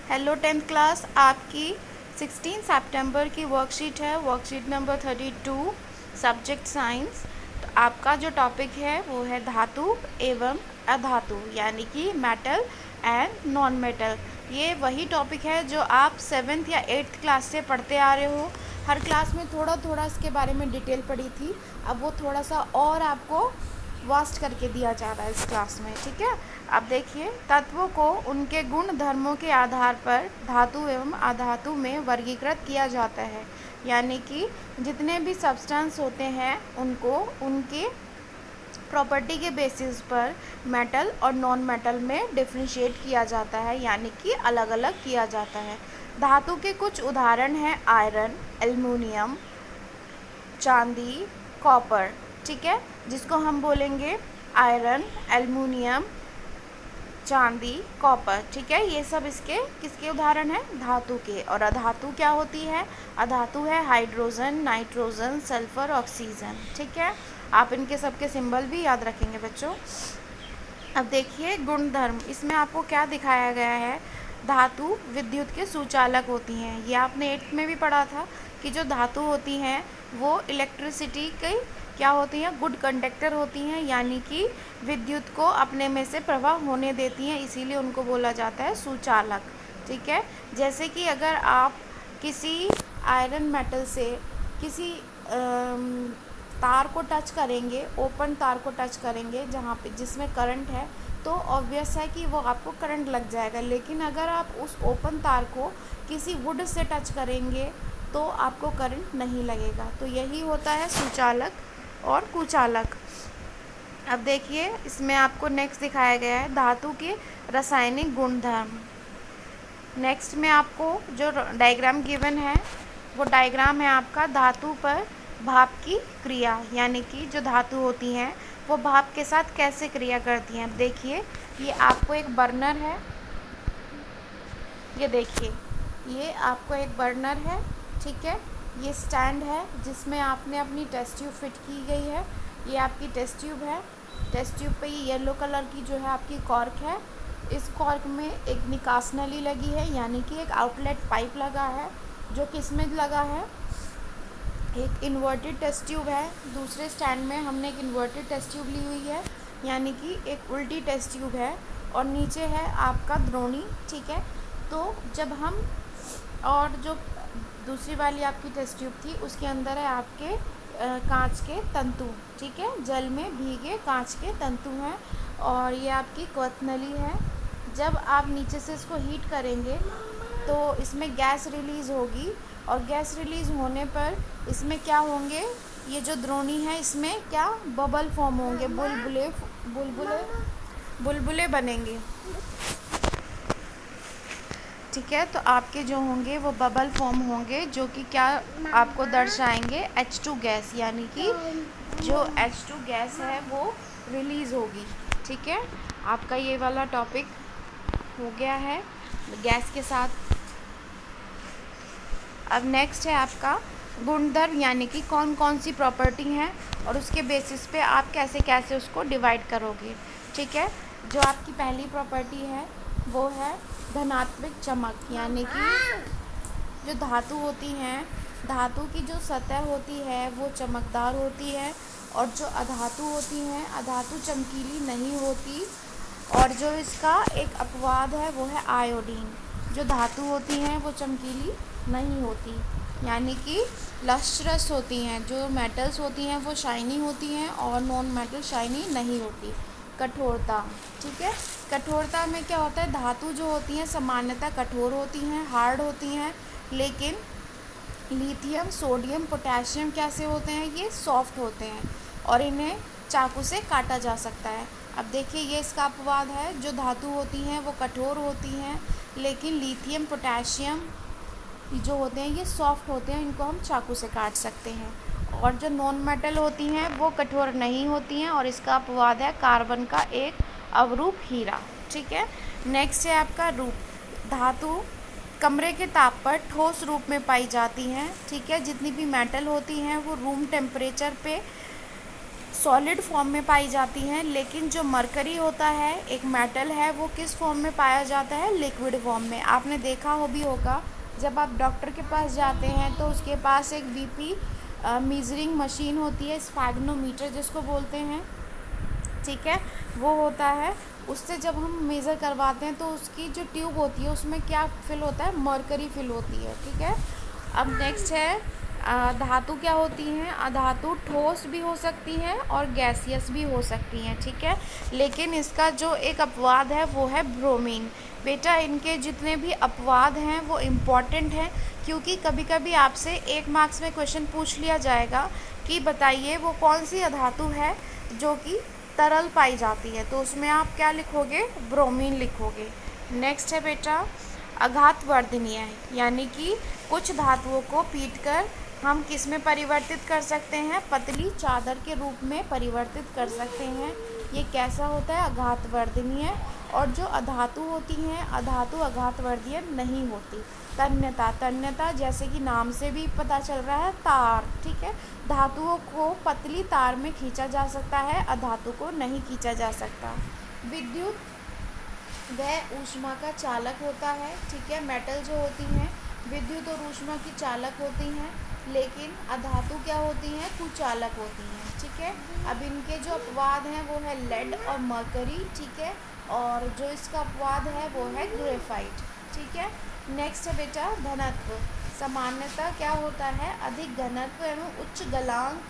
Hello 10th class, आपकी 16 सितंबर की worksheet है, वर्कशीट नंबर 32, सब्जेक्ट साइंस। तो आपका जो टॉपिक है वो है धातु एवं अधातु, यानी कि मेटल एंड नॉन मेटल। ये वही टॉपिक है जो आप 7th या 8th क्लास से पढ़ते आ रहे हो। हर क्लास में थोड़ा थोड़ा इसके बारे में डिटेल पढ़ी थी, अब वो थोड़ा सा और आपको वास्ट करके दिया जा रहा है इस क्लास में। ठीक है, अब देखिए, तत्वों को उनके गुण धर्मों के आधार पर धातु एवं अधातु में वर्गीकृत किया जाता है। यानी कि जितने भी सब्सटेंस होते हैं उनको उनके प्रॉपर्टी के बेसिस पर मेटल और नॉन मेटल में डिफ्रेंशिएट किया जाता है, यानी कि अलग अलग किया जाता है। धातु के कुछ उदाहरण हैं आयरन, एल्युमिनियम, चांदी, कॉपर। ठीक है, जिसको हम बोलेंगे आयरन, एल्युमिनियम, चांदी, कॉपर। ठीक है, ये सब इसके किसके उदाहरण हैं? धातु के। और अधातु क्या होती है? अधातु है हाइड्रोजन, नाइट्रोजन, सल्फर, ऑक्सीजन। ठीक है, आप इनके सबके सिंबल भी याद रखेंगे बच्चों। अब देखिए गुणधर्म, इसमें आपको क्या दिखाया गया है? धातु विद्युत के सुचालक होती हैं। ये आपने 8th में भी पढ़ा था कि जो धातु होती हैं वो इलेक्ट्रिसिटी की क्या होती हैं? गुड कंडक्टर होती हैं, यानी कि विद्युत को अपने में से प्रवाह होने देती हैं, इसीलिए उनको बोला जाता है सुचालक। ठीक है, जैसे कि अगर आप किसी आयरन मेटल से किसी तार को टच करेंगे, ओपन तार को टच करेंगे जहाँ पे जिसमें करंट है, तो ऑब्वियस है कि वो आपको करंट लग जाएगा। लेकिन अगर आप उस ओपन तार को किसी वुड से टच करेंगे तो आपको करंट नहीं लगेगा। तो यही होता है सुचालक और कुचालक। अब देखिए, इसमें आपको नेक्स्ट दिखाया गया है धातु के रासायनिक गुणधर्म। नेक्स्ट में आपको जो डायग्राम गिवन है वो डायग्राम है आपका धातु पर भाप की क्रिया, यानी कि जो धातु होती हैं वो भाप के साथ कैसे क्रिया करती हैं। अब देखिए, ये आपको एक बर्नर है, ये देखिए, ये आपको एक बर्नर है। ठीक है, ये स्टैंड है जिसमें आपने अपनी टेस्ट ट्यूब फिट की गई है। ये आपकी टेस्ट ट्यूब है। टेस्ट ट्यूब पे ये येलो कलर की जो है आपकी कॉर्क है। इस कॉर्क में एक निकास नली लगी है, यानी कि एक आउटलेट पाइप लगा है, जो किस में लगा है? एक इन्वर्टेड टेस्ट ट्यूब है। दूसरे स्टैंड में हमने एक इन्वर्टेड टेस्ट ट्यूब ली हुई है, यानी कि एक उल्टी टेस्ट ट्यूब है, और नीचे है आपका द्रोणी। ठीक है, तो जब हम, और जो दूसरी वाली आपकी टेस्ट ट्यूब थी उसके अंदर है आपके कांच के तंतु। ठीक है, जल में भीगे कांच के तंतु हैं, और ये आपकी क्वथनली है। जब आप नीचे से इसको हीट करेंगे तो इसमें गैस रिलीज़ होगी, और गैस रिलीज़ होने पर इसमें क्या होंगे? ये जो द्रोणी है इसमें क्या बबल फॉर्म होंगे, बुलबुले बुलबुले बुलबुले बनेंगे। ठीक है, तो आपके जो होंगे वो बबल फॉर्म होंगे, जो कि क्या आपको दर्शाएंगे? H2 गैस, यानी कि जो H2 गैस है वो रिलीज़ होगी। ठीक है, आपका ये वाला टॉपिक हो गया है गैस के साथ। अब नेक्स्ट है आपका गुणधर्म, यानी कि कौन कौन सी प्रॉपर्टी हैं और उसके बेसिस पे आप कैसे कैसे उसको डिवाइड करोगे। ठीक है, जो आपकी पहली प्रॉपर्टी है वो है धनात्मक चमक, यानी कि जो धातु होती हैं, धातु की जो सतह होती है वो चमकदार होती है, और जो अधातु होती हैं, अधातु चमकीली नहीं होती। और जो इसका एक अपवाद है वो है आयोडीन। जो धातु होती हैं वो चमकीली नहीं होती, यानी कि लस्ट्रस होती हैं। जो मेटल्स होती हैं वो शाइनी होती हैं, और नॉन मेटल शाइनी नहीं होती। कठोरता, ठीक है, कठोरता में क्या होता है? धातु जो होती हैं सामान्यतः कठोर होती हैं, हार्ड होती हैं, लेकिन लिथियम, सोडियम, पोटेशियम कैसे होते हैं? ये सॉफ्ट होते हैं, और इन्हें चाकू से काटा जा सकता है। अब देखिए, ये इसका अपवाद है। जो धातु होती हैं वो कठोर होती हैं, लेकिन लिथियम, पोटेशियम जो होते हैं ये सॉफ्ट होते हैं, इनको हम चाकू से काट सकते हैं। और जो नॉन मेटल होती हैं वो कठोर नहीं होती हैं, और इसका अपवाद है कार्बन का एक अवरूप हीरा। ठीक है, नेक्स्ट है आपका रूप। धातु कमरे के ताप पर ठोस रूप में पाई जाती हैं। ठीक है, जितनी भी मेटल होती हैं वो रूम टेम्परेचर पे सॉलिड फॉर्म में पाई जाती हैं, लेकिन जो मरकरी होता है एक मेटल है, वो किस फॉर्म में पाया जाता है? लिक्विड फॉर्म में। आपने देखा हो भी होगा, जब आप डॉक्टर के पास जाते हैं तो उसके पास एक बीपी मीजरिंग मशीन होती है, स्फैग्नोमीटर जिसको बोलते हैं, ठीक है, वो होता है। उससे जब हम मेज़र करवाते हैं तो उसकी जो ट्यूब होती है उसमें क्या फिल होता है? मरकरी फिल होती है, ठीक है। अब नेक्स्ट है धातु क्या होती हैं? अधातु ठोस भी हो सकती हैं और गैसियस भी हो सकती हैं, ठीक है, लेकिन इसका जो एक अपवाद है वो है ब्रोमीन। बेटा इनके जितने भी अपवाद हैं वो इम्पॉर्टेंट हैं, क्योंकि कभी कभी आपसे 1 मार्क्स में क्वेश्चन पूछ लिया जाएगा कि बताइए वो कौन सी अधातु है जो कि तरल पाई जाती है, तो उसमें आप क्या लिखोगे? ब्रोमीन लिखोगे। नेक्स्ट है बेटा आघातवर्धनीय, यानी कि कुछ धातुओं को पीटकर हम किस में परिवर्तित कर सकते हैं? पतली चादर के रूप में परिवर्तित कर सकते हैं। ये कैसा होता है? आघातवर्धनीय। और जो अधातु होती हैं, अधातु आघातवर्धनीय नहीं होती। तन्यता, तन्यता जैसे कि नाम से भी पता चल रहा है, तार, ठीक है, धातुओं को पतली तार में खींचा जा सकता है, अधातु को नहीं खींचा जा सकता। विद्युत वह ऊष्मा का चालक होता है, ठीक है, मेटल जो होती हैं विद्युत और ऊष्मा की चालक होती हैं, लेकिन अधातु क्या होती हैं? कुचालक होती हैं, ठीक है। अब इनके जो अपवाद हैं वो है लेड और मरकरी, ठीक है, और जो इसका अपवाद है वो है ग्रेफाइट, ठीक है। नेक्स्ट है बेटा घनत्व। सामान्यतः क्या होता है? अधिक घनत्व एवं उच्च गलांक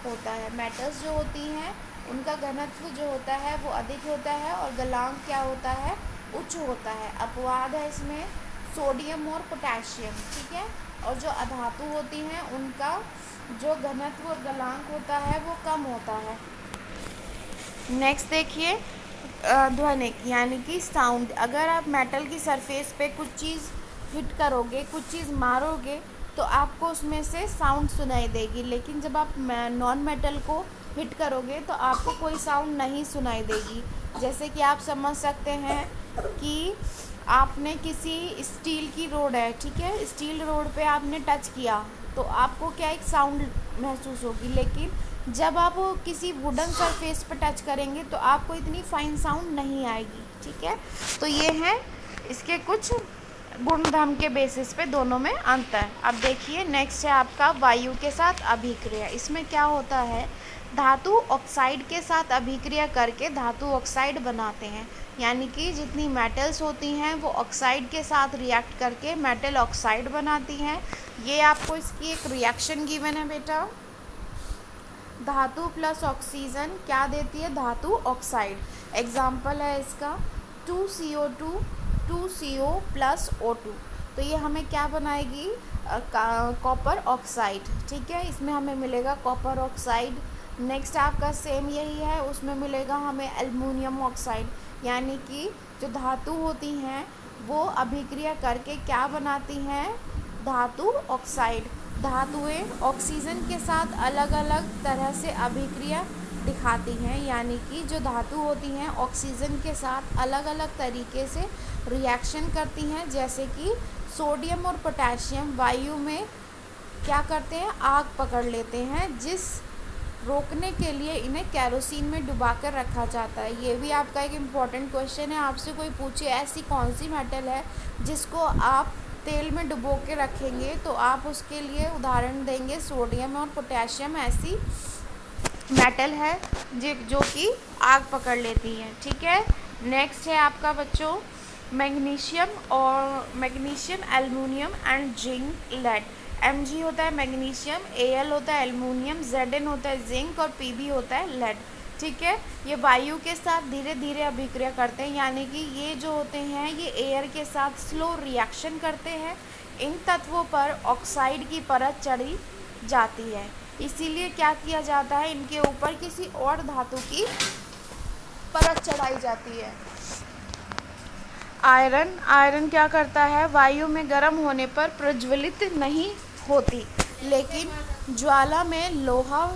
होता है। मेटल्स जो होती हैं उनका घनत्व जो होता है वो अधिक होता है और गलांक क्या होता है? उच्च होता है। अपवाद है इसमें सोडियम और पोटेशियम, ठीक है, और जो अधातु होती हैं उनका जो घनत्व और गलांक होता है वो कम होता है। नेक्स्ट देखिए ध्वनिक, यानी कि साउंड। अगर आप मेटल की सरफेस पे कुछ चीज़ हिट करोगे, कुछ चीज़ मारोगे, तो आपको उसमें से साउंड सुनाई देगी, लेकिन जब आप नॉन मेटल को हिट करोगे तो आपको कोई साउंड नहीं सुनाई देगी। जैसे कि आप समझ सकते हैं कि आपने किसी स्टील की रोड है, ठीक है, स्टील रोड पे आपने टच किया तो आपको क्या एक साउंड महसूस होगी, लेकिन जब आप किसी वुडन सरफेस पे टच करेंगे तो आपको इतनी फाइन साउंड नहीं आएगी, ठीक है। तो ये हैं इसके कुछ गुणधर्म के बेसिस पे दोनों में अंतर। अब देखिए नेक्स्ट है आपका वायु के साथ अभिक्रिया। इसमें क्या होता है? धातु ऑक्साइड के साथ अभिक्रिया करके धातु ऑक्साइड बनाते हैं, यानी कि जितनी मेटल्स होती हैं वो ऑक्साइड के साथ रिएक्ट करके मेटल ऑक्साइड बनाती हैं। ये आपको इसकी एक रिएक्शन गिवन है बेटा। धातु प्लस ऑक्सीजन क्या देती है? धातु ऑक्साइड। एग्जाम्पल है इसका 2CO2 2CO प्लस O2, तो ये हमें क्या बनाएगी? कॉपर ऑक्साइड, ठीक है, इसमें हमें मिलेगा कॉपर ऑक्साइड। नेक्स्ट आपका सेम यही है, उसमें मिलेगा हमें एल्युमिनियम ऑक्साइड, यानी कि जो धातु होती हैं वो अभिक्रिया करके क्या बनाती हैं? धातु ऑक्साइड। धातुएं ऑक्सीजन के साथ अलग अलग तरह से अभिक्रिया दिखाती हैं, यानी कि जो धातु होती हैं ऑक्सीजन के साथ अलग अलग तरीके से रिएक्शन करती हैं। जैसे कि सोडियम और पोटेशियम वायु में क्या करते हैं? आग पकड़ लेते हैं, जिस रोकने के लिए इन्हें कैरोसिन में डुबाकर रखा जाता है। ये भी आपका एक इम्पॉर्टेंट क्वेश्चन है। आपसे कोई पूछे ऐसी कौन सी मेटल है जिसको आप तेल में डुबो के रखेंगे, तो आप उसके लिए उदाहरण देंगे सोडियम और पोटेशियम ऐसी मेटल है जो कि आग पकड़ लेती हैं, ठीक है। नेक्स्ट है आपका बच्चों मैग्नीशियम और magnesium, aluminium and zinc, lead. Mg होता है मैग्नीशियम, Al होता है एल्युमिनियम, Zn होता है जिंक और Pb होता है लेड, ठीक है। ये वायु के साथ धीरे धीरे अभिक्रिया करते हैं, यानी कि ये जो होते हैं ये एयर के साथ स्लो रिएक्शन करते हैं। इन तत्वों पर ऑक्साइड की परत चढ़ी जाती है, इसीलिए क्या किया जाता है? इनके ऊपर किसी और धातु की परत चढ़ाई जाती है। आयरन, आयरन क्या करता है? वायु में गर्म होने पर प्रज्वलित नहीं होती, लेकिन ज्वाला में लोहा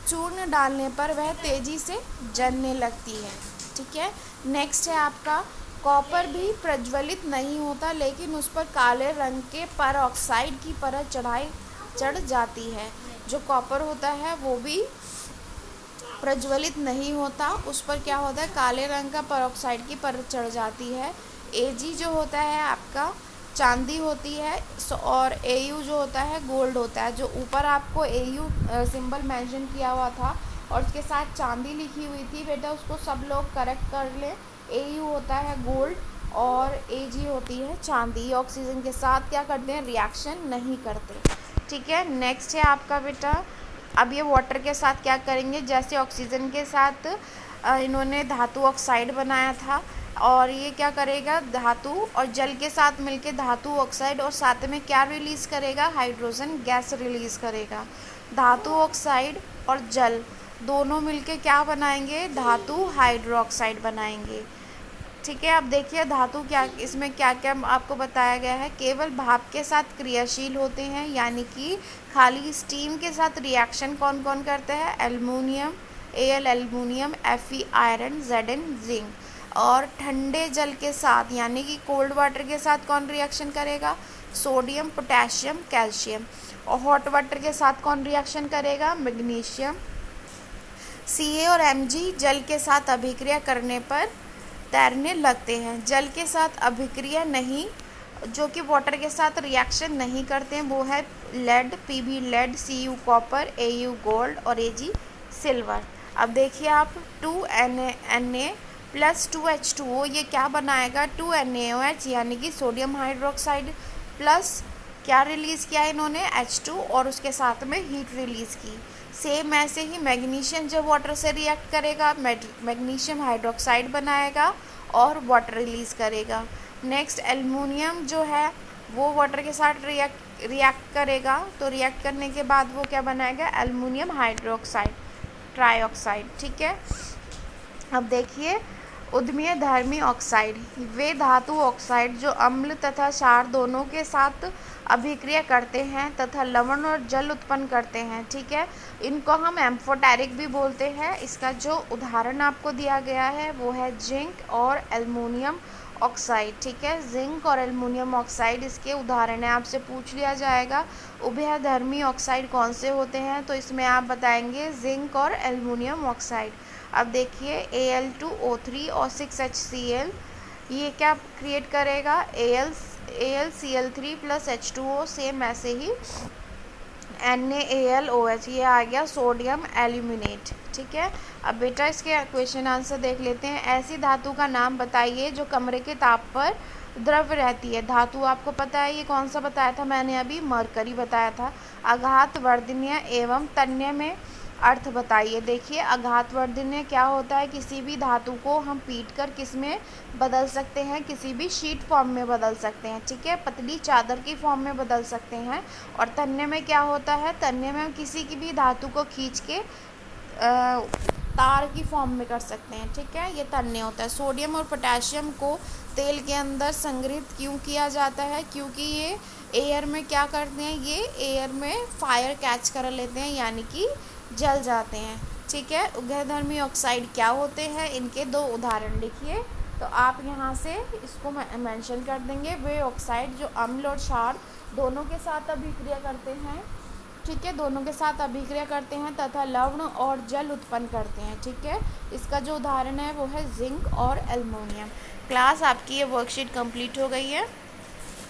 चूर्ण डालने पर वह तेजी से जलने लगती है, ठीक है। नेक्स्ट है आपका कॉपर भी प्रज्वलित नहीं होता, लेकिन उस पर काले रंग के परऑक्साइड की परत चढ़ जाती है। जो कॉपर होता है वो भी प्रज्वलित नहीं होता, उस पर क्या होता है, काले रंग का पेरोक्साइड की परत चढ़ जाती है। Ag जो होता है आपका चांदी होती है, और Au जो होता है गोल्ड होता है। जो ऊपर आपको Au सिंबल मेंशन किया हुआ था और उसके साथ चांदी लिखी हुई थी बेटा, उसको सब लोग करेक्ट कर लें। Au होता है गोल्ड और Ag होती है चांदी। ऑक्सीजन के साथ क्या करते हैं, रिएक्शन नहीं करते। ठीक है, नेक्स्ट है आपका बेटा, अब ये वाटर के साथ क्या करेंगे, जैसे ऑक्सीजन के साथ इन्होंने धातु ऑक्साइड बनाया था, और ये क्या करेगा, धातु और जल के साथ मिलके धातु ऑक्साइड और साथ में क्या रिलीज़ करेगा, हाइड्रोजन गैस रिलीज़ करेगा। धातु ऑक्साइड और जल दोनों मिलके क्या बनाएंगे, धातु हाइड्रोक्साइड बनाएंगे। ठीक है, अब देखिए धातु क्या, इसमें क्या क्या आपको बताया गया है। केवल भाप के साथ क्रियाशील होते हैं, यानी कि खाली स्टीम के साथ रिएक्शन कौन कौन करते हैं, aluminium, Al aluminium, Fe iron, Zn zinc. और ठंडे जल के साथ यानी कि कोल्ड वाटर के साथ कौन रिएक्शन करेगा, सोडियम, पोटेशियम, कैल्शियम। और हॉट वाटर के साथ कौन रिएक्शन करेगा, मैग्नीशियम। Ca और Mg जल के साथ अभिक्रिया करने पर तैरने लगते हैं। जल के साथ अभिक्रिया नहीं, जो कि वाटर के साथ रिएक्शन नहीं करते हैं, वो है lead, Pb lead, Cu copper, Au gold और Ag सिल्वर। अब देखिए आप 2Na प्लस 2H2O ये क्या बनाएगा, 2NaOH यानी कि सोडियम हाइड्रोक्साइड, प्लस क्या रिलीज़ किया इन्होंने, H2 और उसके साथ में हीट रिलीज़ की। सेम ऐसे ही मैग्नीशियम जब वाटर से रिएक्ट करेगा, मैग्नीशियम हाइड्रोक्साइड बनाएगा और वाटर रिलीज़ करेगा। नेक्स्ट एल्युमिनियम जो है वो वाटर के साथ रिएक्ट करेगा, तो रिएक्ट करने के बाद वो क्या बनाएगा, एल्युमिनियम हाइड्रोक्साइड, ट्राइऑक्साइड। ठीक है, अब देखिए उद्यमीय धर्मी ऑक्साइड, वे धातु ऑक्साइड जो अम्ल तथा क्षार दोनों के साथ अभिक्रिया करते हैं तथा लवण और जल उत्पन्न करते हैं। ठीक है, इनको हम एम्फोटेरिक भी बोलते हैं। इसका जो उदाहरण आपको दिया गया है वो है जिंक और एल्युमिनियम ऑक्साइड। ठीक है, जिंक और एल्युमिनियम ऑक्साइड इसके उदाहरण है, आपसे पूछ लिया जाएगा उभयधर्मी ऑक्साइड कौन से होते हैं, तो इसमें आप बताएंगे जिंक और एल्युमिनियम ऑक्साइड। अब देखिए Al2O3 और 6HCl ये क्या क्रिएट करेगा, AlCl3 प्लस H2O, सेम ऐसे ही NaAlOH, ये आ गया सोडियम एल्यूमिनेट। ठीक है, अब बेटा इसके क्वेश्चन आंसर देख लेते हैं। ऐसी धातु का नाम बताइए जो कमरे के ताप पर द्रव्य रहती है। धातु आपको पता है, ये कौन सा बताया था मैंने अभी, मरकरी बताया था। आघात वर्धनीय एवं तन्य में अर्थ बताइए। देखिए आघात वर्धनीय क्या होता है, किसी भी धातु को हम पीट कर किस में बदल सकते हैं, किसी भी शीट फॉर्म में बदल सकते हैं। ठीक है, पतली चादर की फॉर्म में बदल सकते हैं। और तन्य में क्या होता है, तन्य में हम किसी की भी धातु को खींच के तार की फॉर्म में कर सकते हैं। ठीक है, ये तन्य होता है। सोडियम और पोटेशियम को तेल के अंदर संग्रहित क्यों किया जाता है, क्योंकि ये एयर में क्या करते हैं, ये एयर में फायर कैच कर लेते हैं, यानी कि जल जाते हैं। ठीक है, उभयधर्मी ऑक्साइड क्या होते हैं, इनके दो उदाहरण लिखिए। तो आप यहाँ से इसको मेंशन कर देंगे, वे ऑक्साइड जो अम्ल और क्षार दोनों के साथ अभिक्रिया करते हैं। ठीक है, दोनों के साथ अभिक्रिया करते हैं तथा लवण और जल उत्पन्न करते हैं। ठीक है, इसका जो उदाहरण है वो है जिंक और एल्युमिनियम। क्लास आपकी ये वर्कशीट कंप्लीट हो गई है।